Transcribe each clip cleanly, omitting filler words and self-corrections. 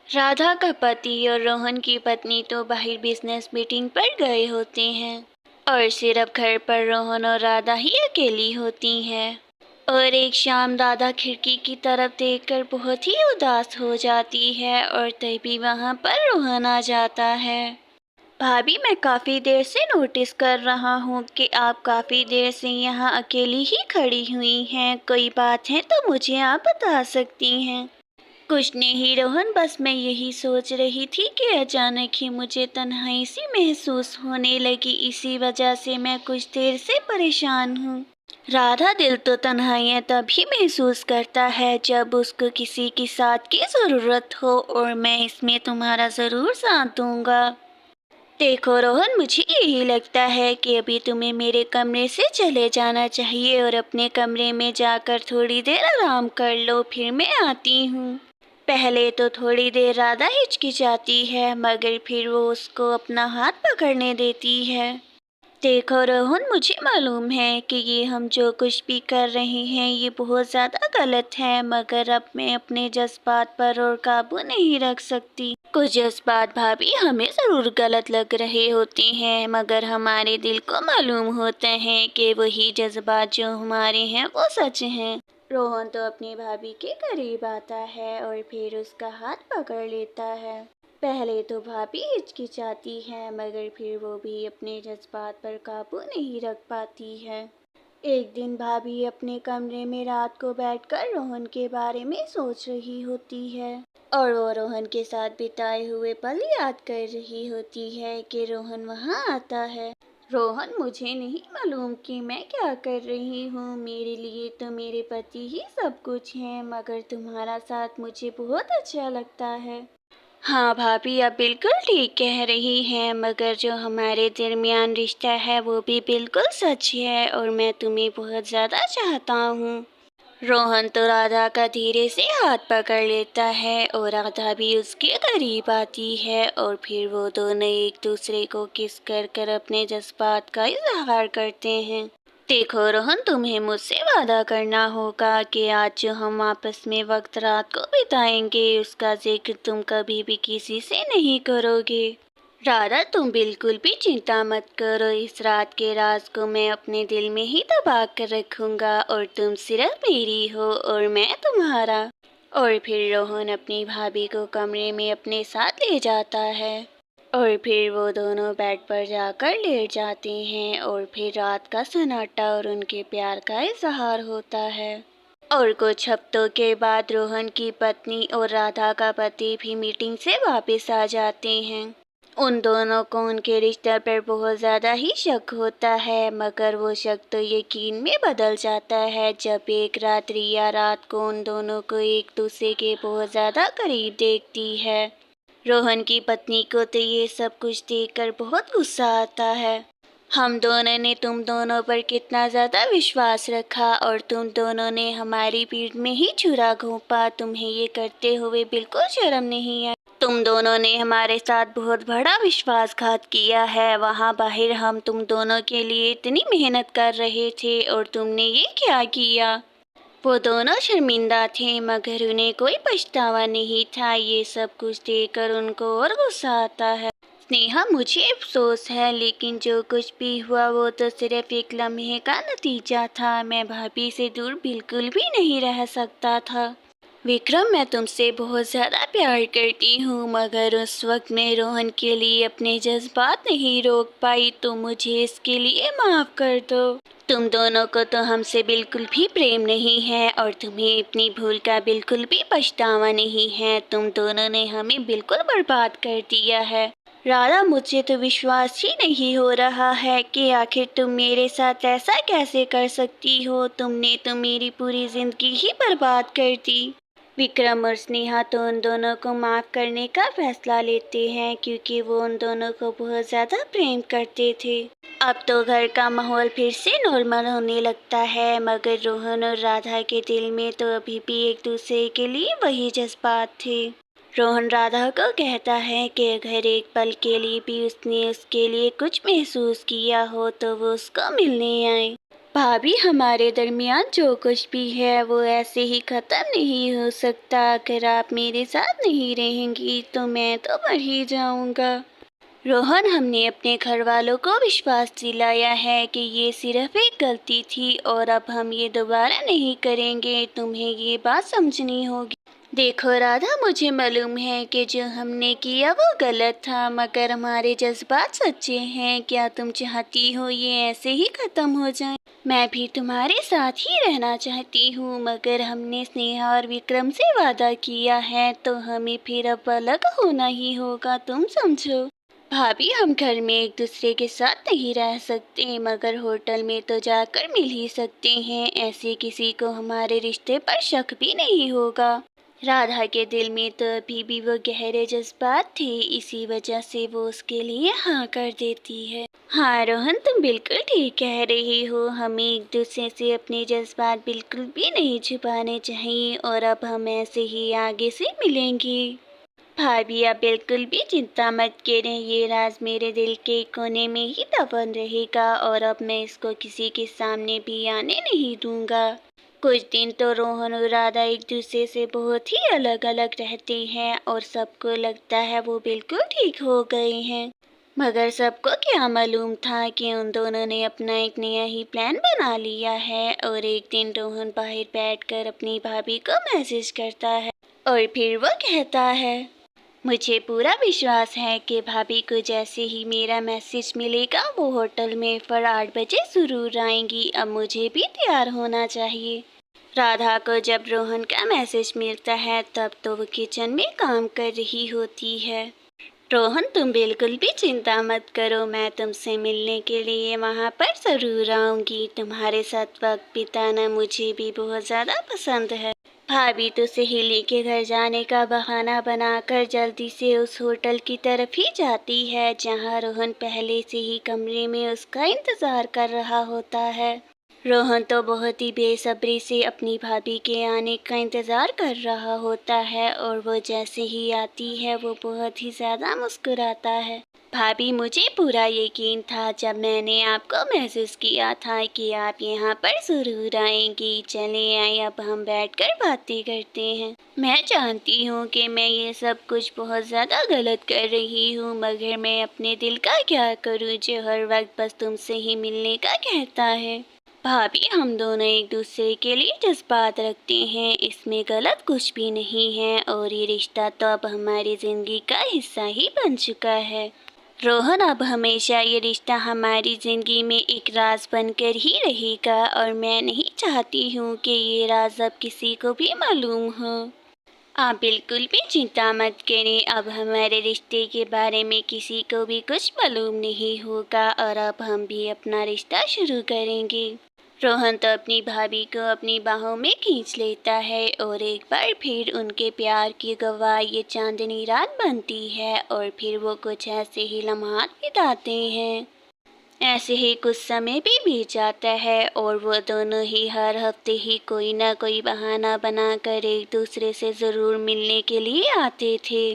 राधा का पति और रोहन की पत्नी तो बाहर बिजनेस मीटिंग पर गए होते हैं और सिर्फ घर पर रोहन और राधा ही अकेली होती हैं। और एक शाम राधा खिड़की की तरफ देखकर बहुत ही उदास हो जाती है और तभी वहां पर रोहन आ जाता है। भाभी, मैं काफी देर से नोटिस कर रहा हूँ कि आप काफी देर से यहाँ अकेली ही खड़ी हुई हैं। कोई बात है तो मुझे आप बता सकती हैं। कुछ नहीं रोहन, बस मैं यही सोच रही थी कि अचानक ही मुझे तन्हाई सी महसूस होने लगी, इसी वजह से मैं कुछ देर से परेशान हूँ। राधा, दिल तो तन्हाइयाँ तभी महसूस करता है जब उसको किसी की साथ की ज़रूरत हो, और मैं इसमें तुम्हारा ज़रूर साथ दूंगा। देखो रोहन, मुझे यही लगता है कि अभी तुम्हें मेरे कमरे से चले जाना चाहिए और अपने कमरे में जाकर थोड़ी देर आराम कर लो, फिर मैं आती हूँ। पहले तो थोड़ी देर राधा हिचकिचाती है, मगर फिर वो उसको अपना हाथ पकड़ने देती है। देखो रोहन, मुझे मालूम है कि ये हम जो कुछ भी कर रहे हैं ये बहुत ज़्यादा गलत है, मगर अब मैं अपने जज्बात पर और काबू नहीं रख सकती। कुछ जज्बात भाभी हमें ज़रूर गलत लग रहे होते हैं, मगर हमारे दिल को मालूम होता है कि वही जज्बात जो हमारे हैं वो सच हैं। रोहन तो अपनी भाभी के करीब आता है और फिर उसका हाथ पकड़ लेता है। पहले तो भाभी हिचकिचाती है, मगर फिर वो भी अपने जज्बात पर काबू नहीं रख पाती है। एक दिन भाभी अपने कमरे में रात को बैठकर रोहन के बारे में सोच रही होती है और वो रोहन के साथ बिताए हुए पल याद कर रही होती है कि रोहन वहाँ आता है। रोहन, मुझे नहीं मालूम कि मैं क्या कर रही हूँ। मेरे लिए तो मेरे पति ही सब कुछ है, मगर तुम्हारा साथ मुझे बहुत अच्छा लगता है। हाँ भाभी, आप बिल्कुल ठीक कह रही हैं, मगर जो हमारे दरमियान रिश्ता है वो भी बिल्कुल सच है और मैं तुम्हें बहुत ज़्यादा चाहता हूँ। रोहन तो राधा का धीरे से हाथ पकड़ लेता है और राधा भी उसके करीब आती है और फिर वो दोनों एक दूसरे को किस कर कर अपने जज्बात का इजहार करते हैं। देखो रोहन, तुम्हें मुझसे वादा करना होगा कि आज जो हम आपस में वक्त रात को बिताएंगे उसका जिक्र तुम कभी भी किसी से नहीं करोगे। राधा, तुम बिल्कुल भी चिंता मत करो, इस रात के राज को मैं अपने दिल में ही दबा कर रखूंगा और तुम सिर्फ मेरी हो और मैं तुम्हारा। और फिर रोहन अपनी भाभी को कमरे में अपने साथ ले जाता है और फिर वो दोनों बेड पर जाकर लेट जाते हैं और फिर रात का सन्नाटा और उनके प्यार का इजहार होता है। और कुछ हफ्तों के बाद रोहन की पत्नी और राधा का पति भी मीटिंग से वापस आ जाते हैं। उन दोनों को उनके रिश्ते पर बहुत ज़्यादा ही शक होता है, मगर वो शक तो यकीन में बदल जाता है जब एक रात रिया रात को उन दोनों को एक दूसरे के बहुत ज़्यादा करीब देखती है। रोहन की पत्नी को तो ये सब कुछ देखकर बहुत गुस्सा आता है। हम दोनों ने तुम दोनों पर कितना ज़्यादा विश्वास रखा और तुम दोनों ने हमारी पीठ में ही छुरा घोंपा। तुम्हें ये करते हुए बिल्कुल शर्म नहीं आई। तुम दोनों ने हमारे साथ बहुत बड़ा विश्वासघात किया है। वहाँ बाहर हम तुम दोनों के लिए इतनी मेहनत कर रहे थे और तुमने ये क्या किया। वो दोनों शर्मिंदा थे, मगर उन्हें कोई पछतावा नहीं था। ये सब कुछ देखकर उनको और गुस्सा आता है। स्नेहा, मुझे अफसोस है, लेकिन जो कुछ भी हुआ वो तो सिर्फ एक लम्हे का नतीजा था। मैं भाभी से दूर बिल्कुल भी नहीं रह सकता था। विक्रम, मैं तुमसे बहुत ज़्यादा प्यार करती हूँ, मगर उस वक्त मैं रोहन के लिए अपने जज्बात नहीं रोक पाई, तो मुझे इसके लिए माफ़ कर दो। तुम दोनों को तो हमसे बिल्कुल भी प्रेम नहीं है और तुम्हें अपनी भूल का बिल्कुल भी पछतावा नहीं है। तुम दोनों ने हमें बिल्कुल बर्बाद कर दिया है। राधा, मुझे तो विश्वास ही नहीं हो रहा है कि आखिर तुम मेरे साथ ऐसा कैसे कर सकती हो। तुमने तो मेरी पूरी जिंदगी ही बर्बाद कर दी। विक्रम और स्नेहा तो उन दोनों को माफ़ करने का फैसला लेते हैं क्योंकि वो उन दोनों को बहुत ज़्यादा प्रेम करते थे। अब तो घर का माहौल फिर से नॉर्मल होने लगता है, मगर रोहन और राधा के दिल में तो अभी भी एक दूसरे के लिए वही जज्बात थे। रोहन राधा को कहता है कि अगर एक पल के लिए भी उसने उसके लिए कुछ महसूस किया हो तो वो उसको मिलने आए। भाभी, हमारे दरमियान जो कुछ भी है वो ऐसे ही ख़त्म नहीं हो सकता। अगर आप मेरे साथ नहीं रहेंगी तो मैं तो मर ही जाऊंगा। रोहन, हमने अपने घर वालों को विश्वास दिलाया है कि ये सिर्फ एक गलती थी और अब हम ये दोबारा नहीं करेंगे। तुम्हें ये बात समझनी होगी। देखो राधा, मुझे मालूम है कि जो हमने किया वो गलत था, मगर हमारे जज्बात सच्चे हैं। क्या तुम चाहती हो ये ऐसे ही ख़त्म हो जाए? मैं भी तुम्हारे साथ ही रहना चाहती हूँ, मगर हमने स्नेहा और विक्रम से वादा किया है तो हमें फिर अब अलग होना ही होगा, तुम समझो। भाभी, हम घर में एक दूसरे के साथ नहीं रह सकते, मगर होटल में तो जाकर मिल ही सकते हैं। ऐसे किसी को हमारे रिश्ते पर शक भी नहीं होगा। राधा के दिल में तो अभी भी वो गहरे जज्बात थे, इसी वजह से वो उसके लिए हाँ कर देती है। हाँ रोहन, तुम बिल्कुल ठीक कह रही हो। हमें एक दूसरे से अपने जज्बात बिल्कुल भी नहीं छुपाने चाहिए और अब हम ऐसे ही आगे से मिलेंगे। भाभी, आप बिल्कुल भी चिंता मत करें, ये राज मेरे दिल के कोने में ही दफन रहेगा और अब मैं इसको किसी के सामने भी आने नहीं दूंगा। कुछ दिन तो रोहन और राधा एक दूसरे से बहुत ही अलग अलग रहते हैं और सबको लगता है वो बिल्कुल ठीक हो गए हैं, मगर सबको क्या मालूम था कि उन दोनों ने अपना एक नया ही प्लान बना लिया है। और एक दिन रोहन बाहर बैठकर अपनी भाभी को मैसेज करता है और फिर वो कहता है, मुझे पूरा विश्वास है कि भाभी को जैसे ही मेरा मैसेज मिलेगा वो होटल में पर 8 बजे ज़रूर आएंगी। अब मुझे भी तैयार होना चाहिए। राधा को जब रोहन का मैसेज मिलता है तब तो वो किचन में काम कर रही होती है। रोहन, तुम बिल्कुल भी चिंता मत करो, मैं तुमसे मिलने के लिए वहाँ पर ज़रूर आऊँगी। तुम्हारे साथ वक्त बिताना मुझे भी बहुत ज़्यादा पसंद है। भाभी तो सहेली के घर जाने का बहाना बनाकर जल्दी से उस होटल की तरफ ही जाती है जहाँ रोहन पहले से ही कमरे में उसका इंतज़ार कर रहा होता है। रोहन तो बहुत ही बेसब्री से अपनी भाभी के आने का इंतज़ार कर रहा होता है और वो जैसे ही आती है वो बहुत ही ज़्यादा मुस्कुराता है। भाभी, मुझे पूरा यकीन था जब मैंने आपको मैसेज किया था कि आप यहाँ पर ज़रूर आएंगी। चले आए, अब हम बैठकर बातें करते हैं। मैं जानती हूँ कि मैं ये सब कुछ बहुत ज़्यादा गलत कर रही हूँ, मगर मैं अपने दिल का क्या करूँ जो हर वक्त बस तुमसे ही मिलने का कहता है। भाभी, हम दोनों एक दूसरे के लिए जज्बात रखते हैं, इसमें गलत कुछ भी नहीं है और ये रिश्ता तो अब हमारी ज़िंदगी का हिस्सा ही बन चुका है। रोहन, अब हमेशा ये रिश्ता हमारी ज़िंदगी में एक राज बनकर ही रहेगा और मैं नहीं चाहती हूँ कि ये राज अब किसी को भी मालूम हो। आप बिल्कुल भी चिंता मत करें, अब हमारे रिश्ते के बारे में किसी को भी कुछ मालूम नहीं होगा और अब हम भी अपना रिश्ता शुरू करेंगे। रोहन तो अपनी भाभी को अपनी बाहों में खींच लेता है और एक बार फिर उनके प्यार की गवाह ये चांदनी रात बनती है और फिर वो कुछ ऐसे ही लम्हात बिताते हैं। ऐसे ही कुछ समय भी बीत जाता है और वो दोनों ही हर हफ्ते ही कोई ना कोई बहाना बनाकर एक दूसरे से ज़रूर मिलने के लिए आते थे।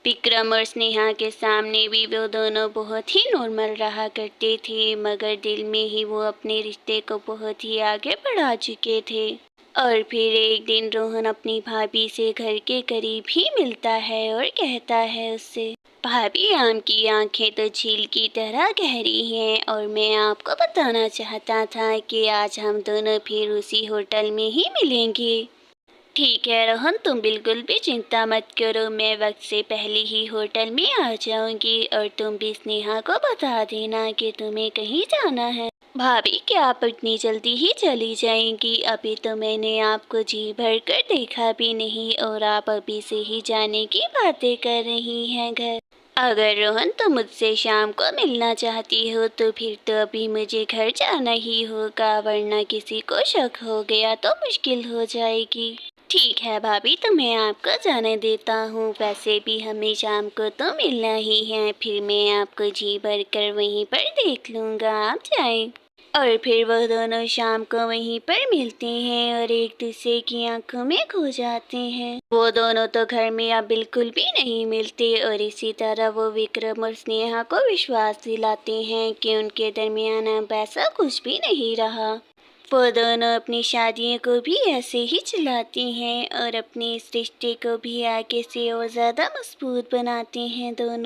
विक्रम और स्नेहा के सामने भी वो दोनों बहुत ही नॉर्मल रहा करते थे, मगर दिल में ही वो अपने रिश्ते को बहुत ही आगे बढ़ा चुके थे। और फिर एक दिन रोहन अपनी भाभी से घर के करीब ही मिलता है और कहता है उससे, भाभी, आम की आंखें तो झील की तरह गहरी हैं और मैं आपको बताना चाहता था कि आज हम दोनों फिर उसी होटल में ही मिलेंगे। ठीक है रोहन, तुम बिल्कुल भी चिंता मत करो, मैं वक्त से पहले ही होटल में आ जाऊंगी और तुम भी स्नेहा को बता देना कि तुम्हें कहीं जाना है। भाभी, क्या आप इतनी जल्दी ही चली जाएंगी? अभी तो मैंने आपको जी भर कर देखा भी नहीं और आप अभी से ही जाने की बातें कर रही हैं घर। अगर रोहन तुम मुझसे शाम को मिलना चाहती हो तो फिर तो अभी मुझे घर जाना ही होगा, वरना किसी को शक हो गया तो मुश्किल हो जाएगी। ठीक है भाभी, तो मैं आपको जाने देता हूँ। वैसे भी हमें शाम को तो मिलना ही है, फिर मैं आपको जी भर कर वहीं पर देख लूँगा, आप जाएं। और फिर वह दोनों शाम को वहीं पर मिलते हैं और एक दूसरे की आंखों में खो जाते हैं। वो दोनों तो घर में अब बिल्कुल भी नहीं मिलते और इसी तरह वो विक्रम और स्नेहा को विश्वास दिलाते हैं कि उनके दरमियान अब ऐसा कुछ भी नहीं रहा। वो दोनों अपनी शादियों को भी ऐसे ही चलाती हैं और अपने इस रिश्ते को भी आगे से और ज़्यादा मजबूत बनाते हैं दोनों।